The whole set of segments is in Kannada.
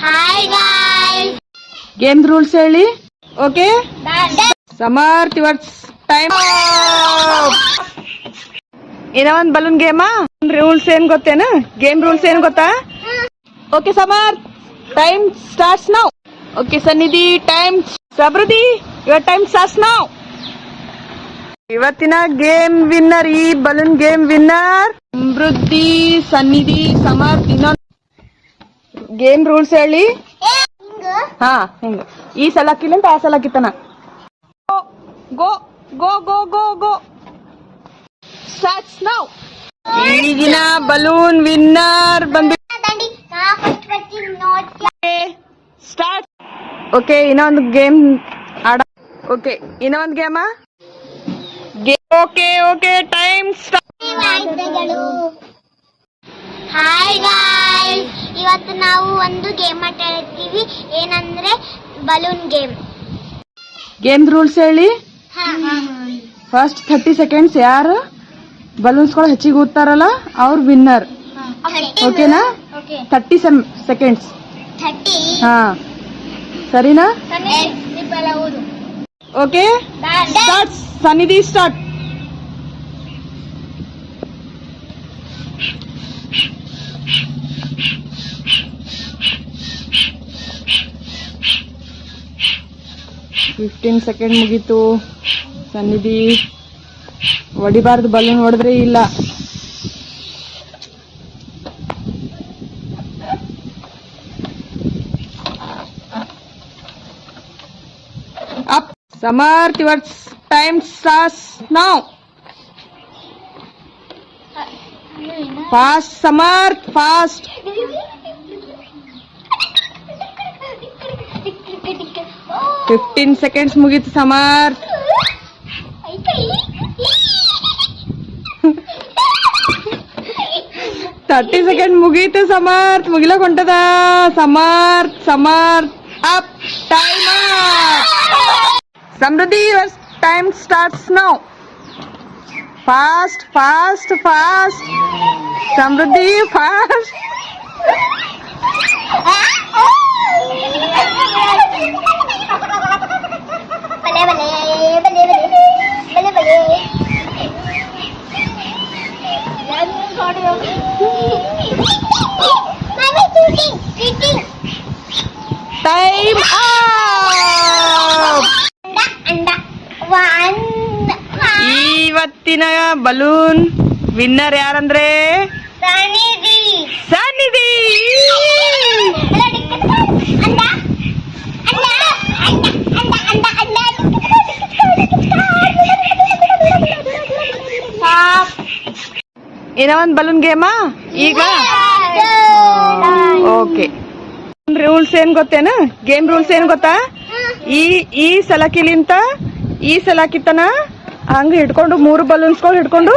Hi guys. ಗೇಮ್ ರೂಲ್ಸ್ ಹೇಳಿ. Okay Samarth yours time. ಏನೋ ಒಂದು ಬಲೂನ್ ಗೇಮಾ. ರೂಲ್ಸ್ ಏನ್ ಗೊತ್ತೇನಾ? ಗೇಮ್ ರೂಲ್ಸ್ ಏನ್ ಗೊತ್ತಾ? Okay Samarth time starts now. Okay Sannidhi time. Samruddhi your time starts now. ಇವತ್ತಿನ ಗೇಮ್ ವಿನ್ನರ್, ಈ balloon game winner Samruddhi, Sannidhi, Samarth. ಇನ್ನೊಂದು ಗೇಮ್ ರೂಲ್ಸ್ ಹೇಳಿ. ಹಾ ಹಿಂಗ ಈ ಸಲ ಹಾಕಿಲ್ಲ ಆ ಸಲ ಹಾಕಿತ್ತಾನ. Go go go go go starts now. ಈಗಿನ ಬಲೂನ್ ವಿನ್ನರ್ ಬಂದ್ಬಿಟ್ಟು ಸ್ಟಾರ್ಟ್. ಓಕೆ ಇನ್ನೊಂದು ಗೇಮ್ ಆಡ. ಓಕೆ ಇನ್ನೊಂದು ಗೇಮಾ. Okay okay time start. Hi guys, ಇವತ್ತು ನಾವು ಒಂದು ಗೇಮ್ ಆಟ ಆಡ್ತೀವಿ. ಏನಂದ್ರೆ ಬಲೂನ್ ಗೇಮ್. ಗೇಮ್ ರೂಲ್ಸ್ ಹೇಳಿ. ಫಸ್ಟ್ 30 ಸೆಕೆಂಡ್ಸ್ ಯಾರು ಬಲೂನ್ಸ್ಗಳು ಹೆಚ್ಚಿಗೆ ಊದ್ತಾರಲ್ಲ ಅವ್ರು ವಿನ್ನರ್. ಓಕೆನಾ? 30 ಸೆಕೆಂಡ್ಸ್. ಹಾ ಸರಿನಾ? Okay start. ಸನ್ನಿಧಿ ಸ್ಟಾರ್ಟ್. ಫಿಫ್ಟೀನ್ ಸೆಕೆಂಡ್ ಮುಗೀತು. ಸನ್ನಿಧಿ ಹೊಡಿಬಾರ್ದು, ಬಲೂನ್ ಹೊಡೆದ್ರೆ ಇಲ್ಲ. Up. Samarth your time starts now. Fast Samarth fast. 15 seconds ಮುಗೀತು ಸಮರ್ಥ್. 30 ಸೆಕೆಂಡ್ ಮುಗೀತು ಸಮರ್ಥ್. ಮುಗಿಲಕ್ ಹೊಂಟದ Samarth. Samarth up. Time up. Samriddhi your time starts now. Fast fast fast. Samriddhi fast. Time ಇವತ್ತಿನ ಬಲೂನ್ ವಿನ್ನರ್ ಯಾರಂದ್ರೆ ಸನ್ನಿಧಿ. ಏನೋ ಒಂದು ಬಲೂನ್ ಗೇಮಾ ಈಗ. ಓಕೆ ರೂಲ್ಸ್ ಏನ್ ಗೊತ್ತೇನ? ಗೇಮ್ ರೂಲ್ಸ್ ಏನ್ ಗೊತ್ತಾ? ಈ ಸಲಾಕಿಲಿಂತ ಈ ಸಲಾಕಿತನ ಹಂಗ ಹಿಡ್ಕೊಂಡು 3 ಬಲೂನ್ಸ್ಗಳು ಹಿಡ್ಕೊಂಡು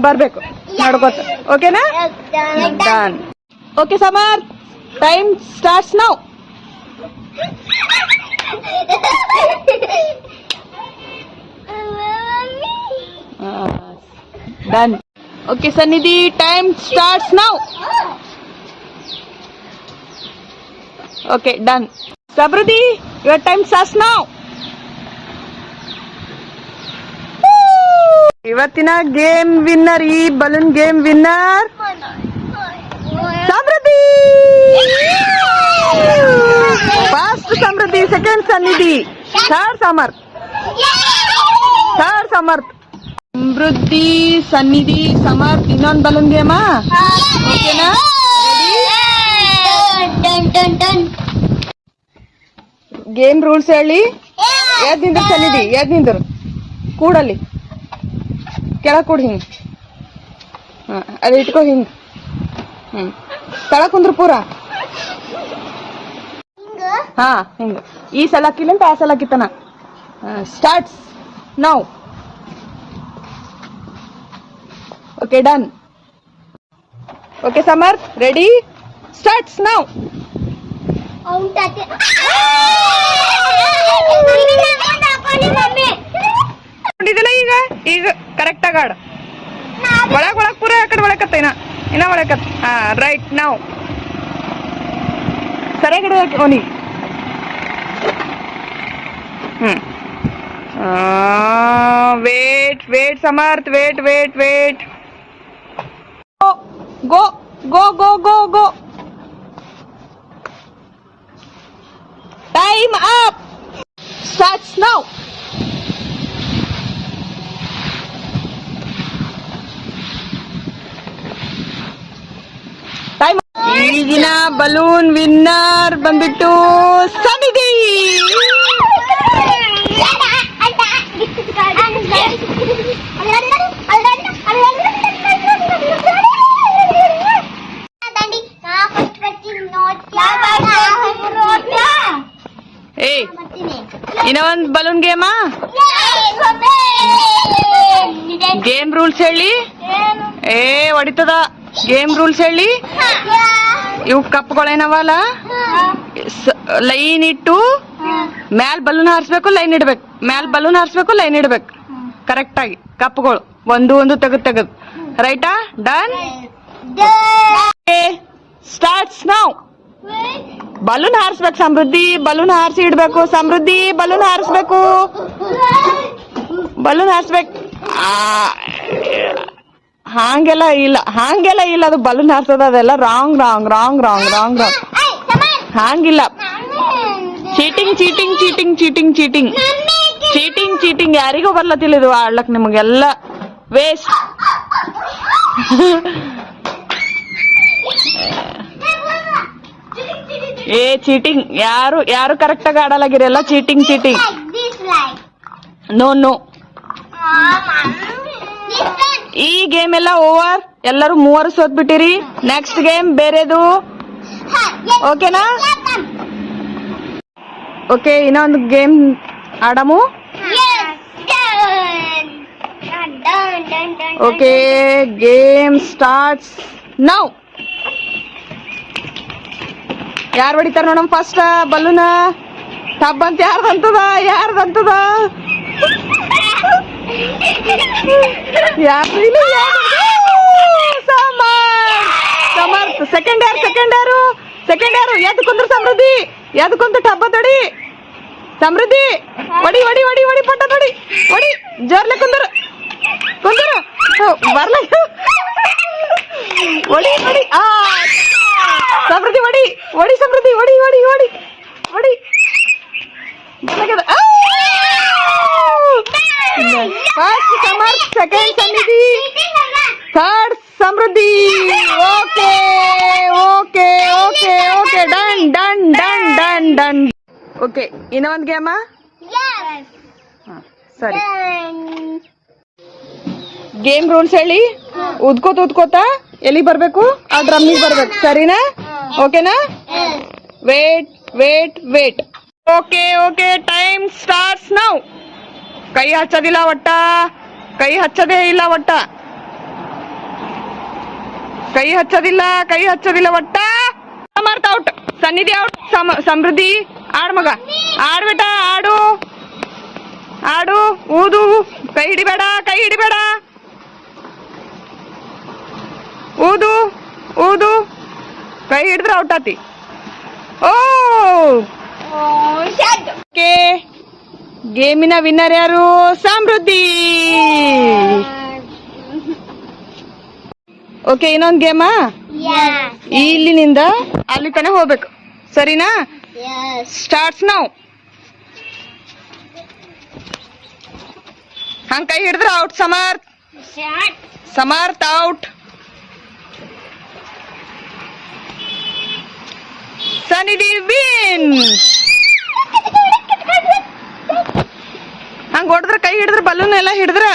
ಬರ್ಬೇಕು ನಡ್ಕೋತ. ಓಕೆನಾ? Done. Okay Samarth time starts now. Done. Okay Sannidhi time starts now. Okay done. Samruddhi your time starts now. ಇವತ್ತಿನ ಗೇಮ್ ವಿನ್ನರ್, ಈ balloon game winner Samruddhi. First Samruddhi, second Sannidhi, third Samarth. Samruddhi, Sannidhi, Samarth. ಇನ್ನೊಂದು ಬಲೂನ್ ಗೇಮಾ. ಓಕೆನಾ? ಗೇಮ್ ರೂಲ್ಸ್ ಹೇಳಿ. ಎದ್ ನಿಂದ್ರು ಸನ್ನಿಧಿ, ಎದ್ ನಿಂದ್ರು ಕೂಡಲ್ಲಿ ಕೆಳಗ್ ಕೂಡ್. ಹಿಂಗ್ ಅದು ಇಟ್ಕೋ. ಹಿಂಗ್ ತಳಕ್ ಕುಂದ್ರು ಪೂರ. ಹಾ ಹಿಂಗ ಈ ಸಲ ಹಾಕಿಲ್ಲ ಅಂತ ಆ ಸಲ ಹಾಕಿತ್ತಾನ. Starts now. Okay done. Okay Samarth ready starts now. ನೋಡಿದಿಲ್ಲ ಈಗ ಈಗ ಕರೆಕ್ಟ್ ಆಗ ಆಡ. ಒಳಗ್ ಪೂರ ಆ ಕಡೆ ಒಳಕತ್ತ. ಇನ್ನ ಒಳಕತ್ತ. ರೈಟ್ ನೌ ಸರಿಯಾಗಿ ಹಿಡಿಬೇಕು ಅವನಿಗೆ. Wait wait Samarth, wait wait wait. Go go go go go. Time up. Starts now. ಈಗಿನ ಬಲೂನ್ ವಿನ್ನರ್ ಬಂದ್ಬಿಟ್ಟು ಸನ್ನಿಧಿ. ಏ ಇನ್ನ ಒಂದ್ ಬಲೂನ್ ಗೇಮಾ? ಗೇಮ್ ರೂಲ್ಸ್ ಹೇಳಿ. ಏ ಹೊಡಿತದ. ಗೇಮ್ ರೂಲ್ಸ್ ಹೇಳಿ. ಇವು ಕಪ್ಗಳೇನವಲ್ಲ, ಲೈನ್ ಇಟ್ಟು ಮ್ಯಾಲ್ ಬಲೂನ್ ಹಾರಿಸ್ಬೇಕು, ಲೈನ್ ಇಡ್ಬೇಕು. ಮ್ಯಾಲ್ ಬಲೂನ್ ಹಾರಿಸ್ಬೇಕು, ಲೈನ್ ಇಡ್ಬೇಕು ಕರೆಕ್ಟ್ ಆಗಿ. ಕಪ್ಗಳು ಒಂದು ತೆಗದ್ ರೈಟಾ? ಡನ್. Starts now. ಬಲೂನ್ ಹಾರಿಸ್ಬೇಕು ಸಮೃದ್ಧಿ. ಬಲೂನ್ ಹಾರಿಸಿ ಇಡ್ಬೇಕು ಸಮೃದ್ಧಿ. ಬಲೂನ್ ಹಾರಿಸ್ಬೇಕು. ಬಲೂನ್ ಹಾರಿಸ್ಬೇಕು. ಹಾಂಗೆಲ್ಲ ಇಲ್ಲ ಅದು ಬಲೂನ್ ಹಾರಿಸೋದು ಅದೆಲ್ಲ wrong wrong wrong wrong wrong wrong. ಹಾಂಗಿಲ್ಲ. Cheating cheating cheating cheating cheating cheating cheating. ಯಾರಿಗೂ ಬರ್ಲತ್ತಿಲ್ಲ ಇದು ಆಡ್ಲಕ್. ನಿಮಗೆಲ್ಲ ವೇಸ್ಟ್. ಏ ಚೀಟಿಂಗ್. ಯಾರು ಕರೆಕ್ಟ್ ಆಗಿ ಆಡಲಾಗಿರಿ. ಎಲ್ಲ ಚೀಟಿಂಗ್ ಚೀಟಿಂಗ್. No no. ಈ ಗೇಮ್ ಎಲ್ಲ ಓವರ್. ಎಲ್ಲರೂ 3 ಸೋತ್ ಬಿಟ್ಟಿರಿ. ನೆಕ್ಸ್ಟ್ ಗೇಮ್ ಬೇರೆದು. ಓಕೆನಾ? ಓಕೆ, ಇನ್ನೊಂದು ಗೇಮ್ ಆಡಮು. Okay, game starts now. ಯಾರು ಹೊಡಿತಾರ ನೋಡಮ್ ಫಸ್ಟ್ ಬಲೂನ. ಟಬ್ ಅಂತ ಯಾರ್ದಂತದ? ಸಮರ್ಥ. ಸೆಕೆಂಡ್ ಯಾರು ಎದ್ದು ಕುಂದ್ರ ಸಮೃದ್ಧಿ. ಎದ್ದು ಕುಂತ ಟಬ್ಬ ತೊಡಿ ಸಮೃದ್ಧಿ. ಹೊಡಿ ಹೊಡಿ ಹೊಡಿ ಹೊಡಿ ಪಟ್ಟ ತೊಡಿ. ಹೊಡಿ ಜೋರ್ಲೆ ಕುಂದ್ರ ಬರ್ಲ. ಹೊಡಿ ಹೊಡಿ. ಸಮೃದ್ಧಿ ಹೊಡಿ ಹೊಡಿ ಸಮೃದ್ಧಿ. ಹೊಡಿ ಹೊಡಿ ಹೊಡಿ ಹೊಡಿ. First Samarth, second Sannidhi, third Samruddhi. Okay okay okay okay. Done done done done done. Okay, ಇನ್ನೊಂದು ಗೇಮಾ? ಸರಿ. ಗೇಮ್ ರೂಲ್ಸ್ ಹೇಳಿ. ಉದ್ಕೋತ ಎಲ್ಲಿ ಬರ್ಬೇಕು? ಆ ಡ್ರಮ್ಮಿಗೆ ಬರ್ಬೇಕು. ಸರಿನಾ? ಓಕೆನಾ? Wait wait wait. Okay okay, time starts now. ಕೈ ಹಚ್ಚೋದಿಲ್ಲ ಒಟ್ಟ. ಕೈ ಹಚ್ಚೋದೇ ಇಲ್ಲ ಒಟ್ಟ. ಕೈ ಹಚ್ಚೋದಿಲ್ಲ ಒಟ್ಟ. ಸಮರ್ಥ ಔಟ್. ಸನ್ನಿಧಿ ಔಟ್. ಸಮೃದ್ಧಿ ಆಡ್ ಮಗ. ಆಡ್ಬೇಟ. ಆಡು. ಊದು. ಕೈ ಹಿಡಿಬೇಡ. ಊದು. ಕೈ ಹಿಡಿದ್ರೆ ಔಟ್ ಆತಿ. ಓಕೆ, ಗೇಮಿನ ವಿನ್ನರ್ ಯಾರು? ಸಮೃದ್ಧಿ. ಓಕೆ, ಇನ್ನೊಂದು ಗೇಮಾ? ಇಲ್ಲಿನಿಂದ ಅಲ್ಲಿ ತನಕ ಹೋಗ್ಬೇಕು. ಸರಿನಾ? Starts now. ಹಂಗ ಕೈ ಹಿಡಿದ್ರೆ ಔಟ್. ಸಮರ್ಥ ಔಟ್. ಸನ್ನಿಧಿ ವಿನ್. ಹಂಗ ಹೊಡೆದ್ರೆ ಕೈ ಹಿಡಿದ್ರೆ ಬಲೂನ್ ಎಲ್ಲ ಹಿಡಿದ್ರ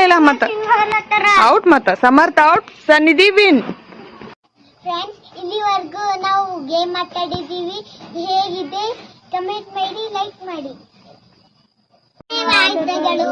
ಇಲ್ಲ ಮತ್ತ ಔಟ್. ಮತ್ತ ಸಮರ್ಥ ಔಟ್, ಸನ್ನಿಧಿ ವಿನ್. ಫ್ರೆಂಡ್ಸ್, ಇಲ್ಲಿವರೆಗೂ ನಾವು ಗೇಮ್ ಆಟಾಡಿದ್ದೀವಿ. ಹೇಗಿದೆ ಕಮೆಂಟ್ ಮಾಡಿ, ಲೈಕ್ ಮಾಡಿ. ಧನ್ಯವಾದಗಳು.